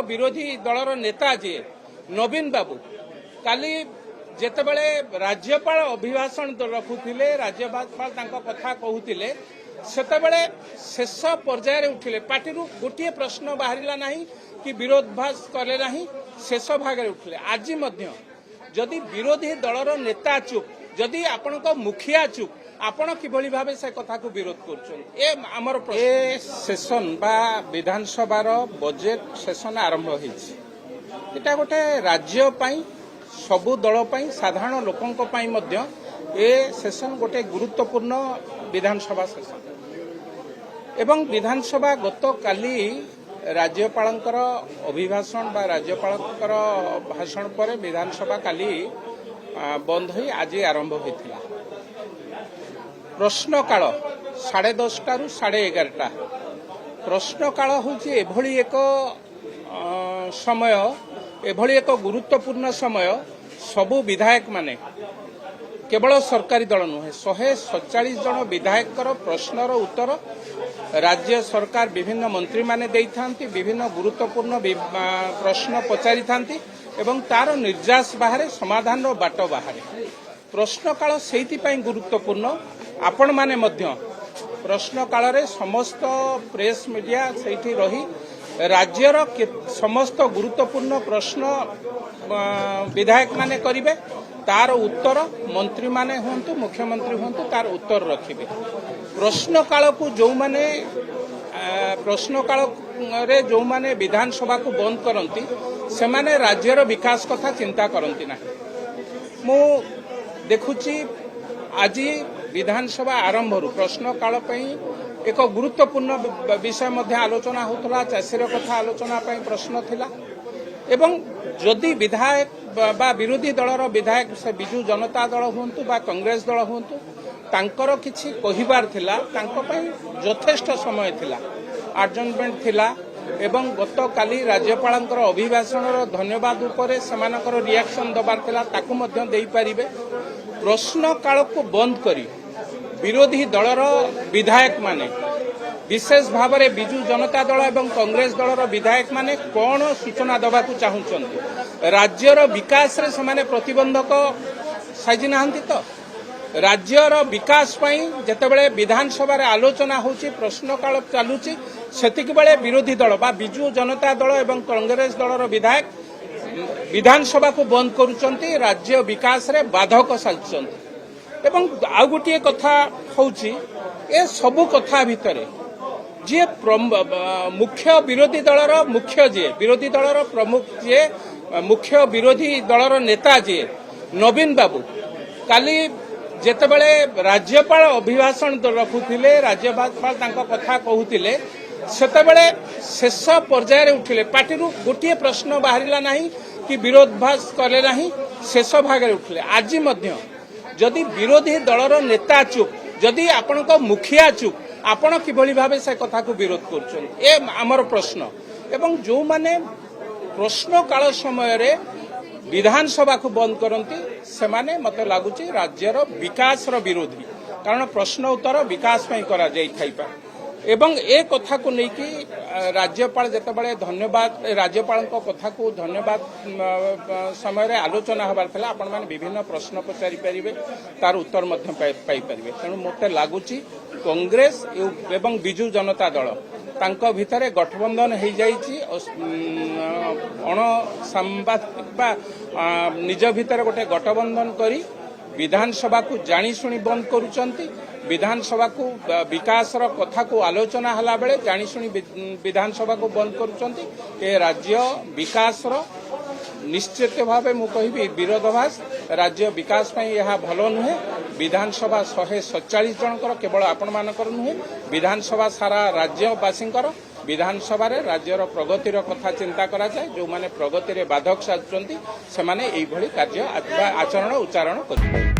विरोधी दलर नेता जी नवीन बाबू काली जेतेबेले राज्यपाल अभिभाषण रखुले राज्यपाल कथा कहूले सेतेबेले शेष पर्यायर उठिले पार्टी गोटे प्रश्न बाहरिला नहीं कि विरोधाभास कले नहीं शेष भाग उठिले आज जदि विरोधी दलर नेता चुप जदि आपण मुखिया चुप आपण किभली भावे से कथा को विरोध करमर सेशन बा विधानसभा बजेट सेशन आरंभ होता गोटे राज्य सबु दल साधारण लोकों ए सेशन गोटे गुरुत्वपूर्ण विधानसभा सेशन एवं विधानसभा गत काली राज्यपालंकर अभिभाषण बा राज्यपालंकर भाषण पर विधानसभा काली बंद हो आज आरंभ होता प्रश्नकाल 10:30 रु 11:30 प्रश्नकाल हूँ एक समय एभली एक गुरुत्वपूर्ण समय सबु विधायक माने केवल सरकारी दल नुहे 147 जन विधायक प्रश्नर उत्तर राज्य सरकार विभिन्न मंत्री माने देइथांती विभिन्न गुरुत्वपूर्ण प्रश्न पचारि थांती एवं तार निर्यास बाहर समाधान बाट बाहर प्रश्नकाल सेइति पई गुरुत्वपूर्ण आपण माने मध्य प्रश्नकाल रे समस्त प्रेस मीडिया सेठी रही राज्यर समस्त गुरुत्वपूर्ण प्रश्न विधायक माने करिवे तार उत्तर मंत्री माने हुंतु मुख्यमंत्री हुंतु तार उत्तर रखिबे प्रश्नकाल को जो माने प्रश्नकाल रे जो माने विधानसभा को बंद करंती से माने राज्यर विकास कथा चिंता करंती ना मु देखुची आज विधानसभा आरंभ प्रश्नकाल एक गुरुत्वपूर्ण विषय मध्य आलोचना होता चाषीर कथा आलोचना प्रश्न थिला एवं जदि विधायक बा विरोधी दलर विधायक से बिजु जनता दल हुंतु बा कांग्रेस दल हुंतु तांकर किछि कहिबार थिला तांको पई यथेष्ट समय थिला आडजमेंट थिला एवं गत काली राज्यपालंकर अभिभाषणर धन्यवाद उपरे समानकर रिएक्शन दबार थिला ताकु मध्य देई परिबे प्रश्न काल को बंद करी विरोधी दलर विधायक माने विशेष भाव में बिजु जनता दल एवं कांग्रेस दलर विधायक माने कौन सूचना दबा चाहूँगी राज्यर विकास रे समाने प्रतिबंधक साजी नाहंती तो राज्यर विकास पई जेतेबेले विधानसभा रे आलोचना होची प्रश्नकाल चालुची सेतिक बेले विरोधी दल बा बिजु जनता दल एवं कांग्रेस दलर विधायक विधानसभा को बंद करुचंती राज्य विकास रे बाधक साजुचंती एवं आउ गोटे कथा होची ए सबु कथा भितरे जे मुख्य विरोधी दलर मुख्य जे विरोधी दलर प्रमुख जे मुख्य विरोधी दलर नेता जे नवीन बाबू काली जेतेबेले राज्यपाल अभिभाषण रखुले राज्यपाल कथा कहूले सेतेबेले शेष पर्यायर उठिले पार्टी गोटे प्रश्न बाहरिला नहीं कि विरोधाभास कले नहीं शेष भाग उठिले आज जदि विरोधी दलर नेता चुप जदि आपण मुखिया चुप आपण किभली भावे से कथा को विरोध करमर प्रश्न एवं जो माने प्रश्न काल समय रे विधानसभा को बंद करती से माने मते लागुची राज्यर विकास रो विरोधी कारण प्रश्न उत्तर विकास पई करा जाई थाइपा एवं ए कथा को लेकिन राज्यपाल जेतेबेले धन्यवाद राज्यपाल कथा को धन्यवाद समय रे आलोचना हबार थिला आपण माने विभिन्न प्रश्न पचारि परिबे तार उत्तर मध्य पाई परिबे तेणु मते लागुची कांग्रेस एवं बिजु जनता दल तांको भितरे गठबंधन हो जाइछि अण सांबादिक बा निज भितर गोटे गठबंधन करी विधानसभा को जानी शुणी बंद करुचंती विधानसभा को विकास रो कथा को आलोचना हला बेले जानी शुणी विधानसभा को बंद करुचंती ए राज्य विकास रो निश्चित भावे मु कहिबी विरोधाभास राज्य विकास पई यह भलो नुहे विधानसभा 147 जनकर केवल आपण मानकर नुहे विधानसभा सारा राज्यवासींकर विधानसभा रे राज्यर प्रगतिर कथा चिंता करा जाए जो माने प्रगति रे बाधक साजुचंती से माने एई भली कार्य आचरण उच्चारण करिवे।